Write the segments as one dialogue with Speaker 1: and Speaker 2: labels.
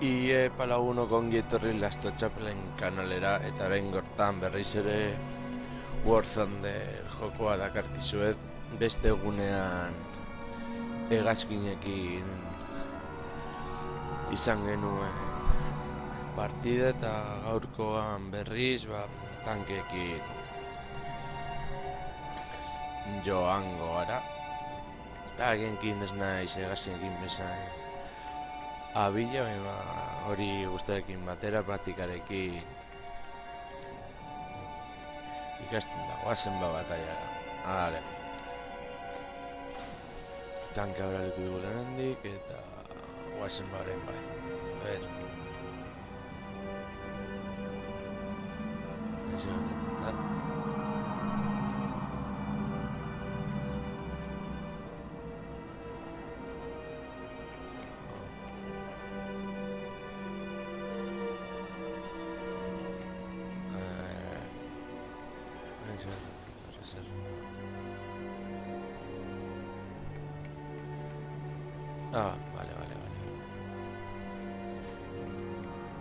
Speaker 1: Palagunok ongi etorri Lasto Txapelen kanalera, eta orain gortan berriz ere War Thunder jokoa dakarkizuet. Beste egunean hegazkinekin izan genuen partida, eta gaurkoan berriz tankekin joango gara. Eta genkin ez naiz hegazkinekin bezain abila, hori guztarekin batera praktikarekin ikasten da, guazen bataiara. Hale, tanka horreliko dugu lehenendik, eta guazen baren bai. A ver, ez gertatzen da. Vale.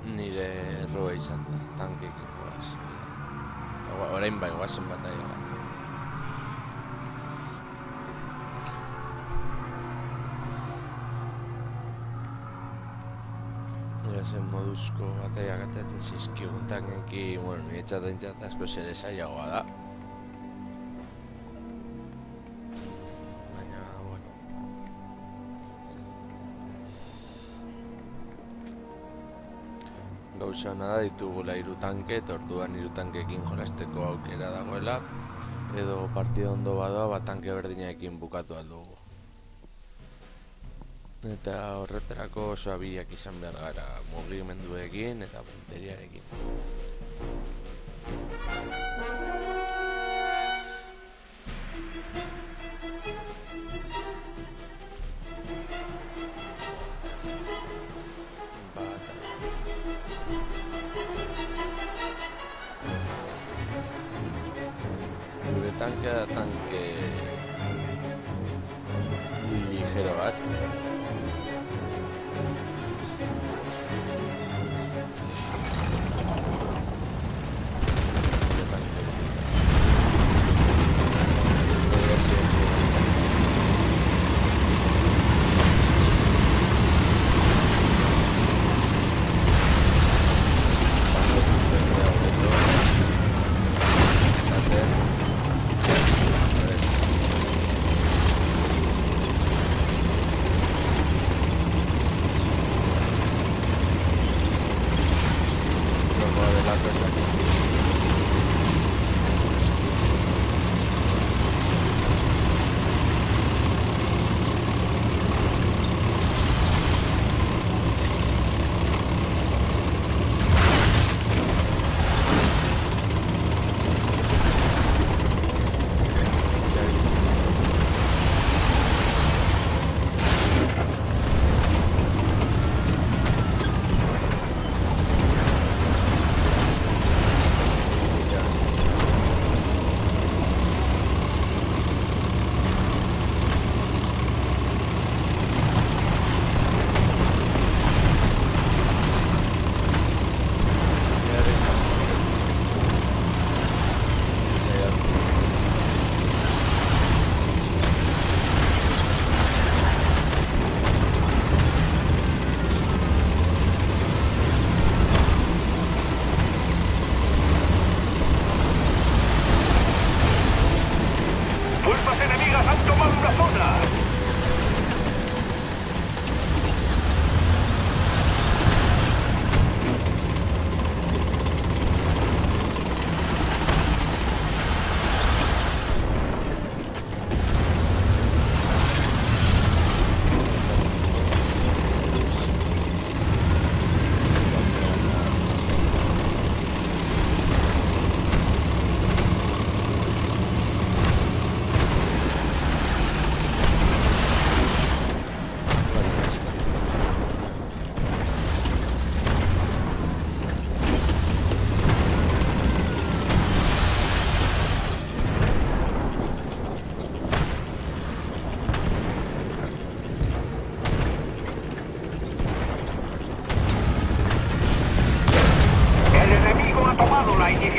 Speaker 1: Nire erroa izan da, tankekin goaz. Orain bai, guazen bataiara. Zen moduzko bataiak atatzen zizkigun tankekin, niretzat asko zer zailagoa da. Baina, gauza nada ditugula 3 tanke, eta orduan 3 tankekin jolasteko aukera dagoela, edo partida ondo badoa tanke berdinaekin bukatu aldugu. Eta horretarako oso abiak izan behar gara, mugimenduekin eta punteriarekin. Gure tankea da tanke ligero bat.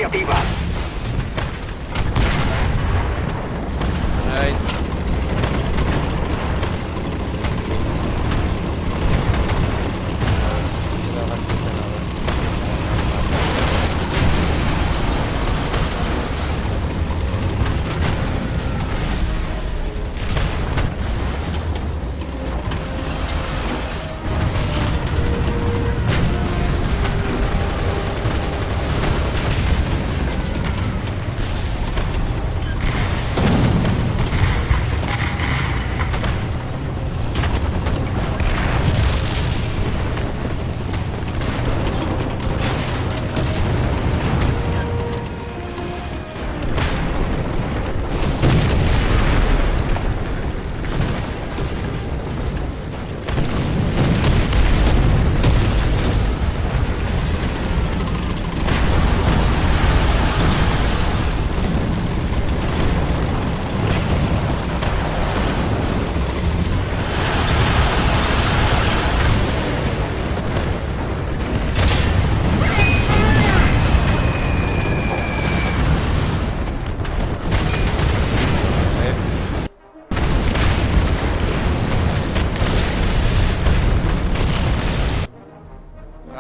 Speaker 2: iniciativa.
Speaker 1: Ahí.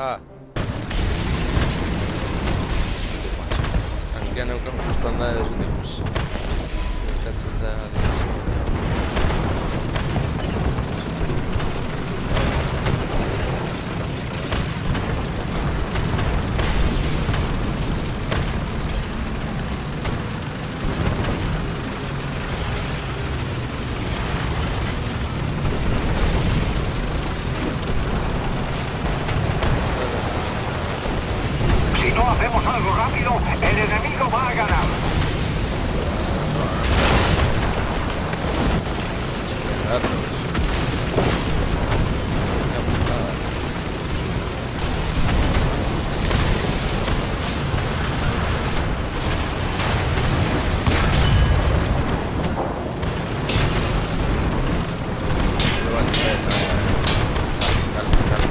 Speaker 1: Ah. Ankean neukan justan da edo zutik, pues. Gertatzen da...
Speaker 2: Si no hacemos algo rápido, el enemigo va a ganar.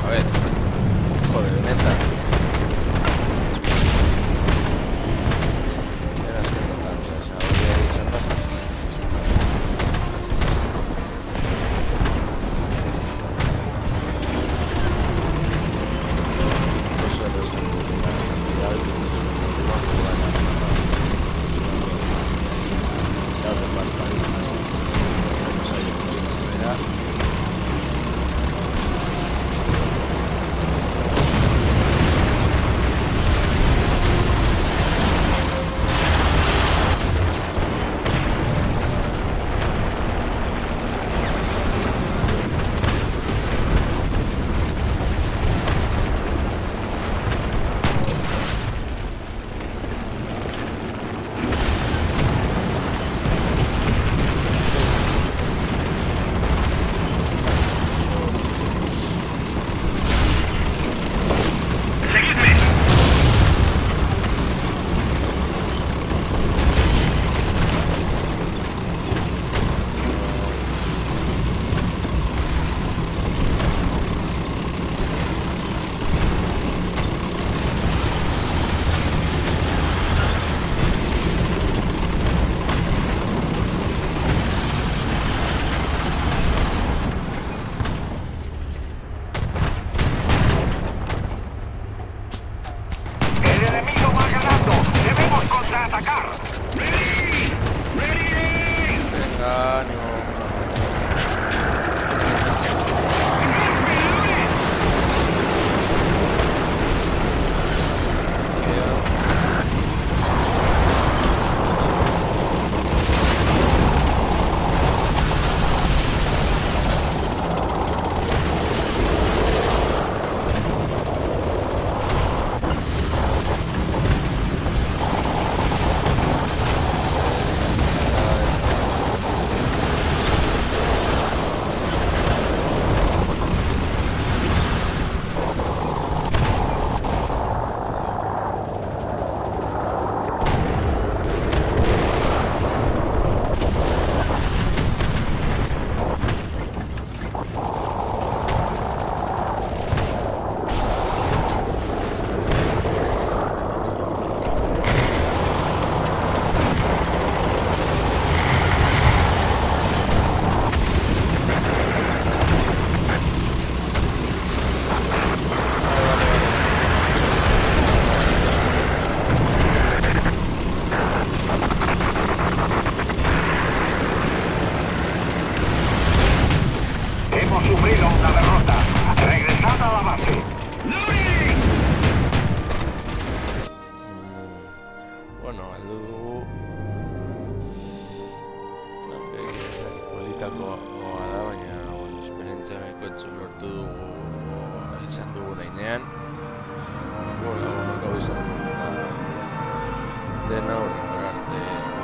Speaker 1: A ver. Joder, neta. Era siendo tanto esa, politakoa da, baina esperientzia nahiko etzu lortu dugu izan dugu nahinean. Lagunak hau izan dugu eta dena hori arte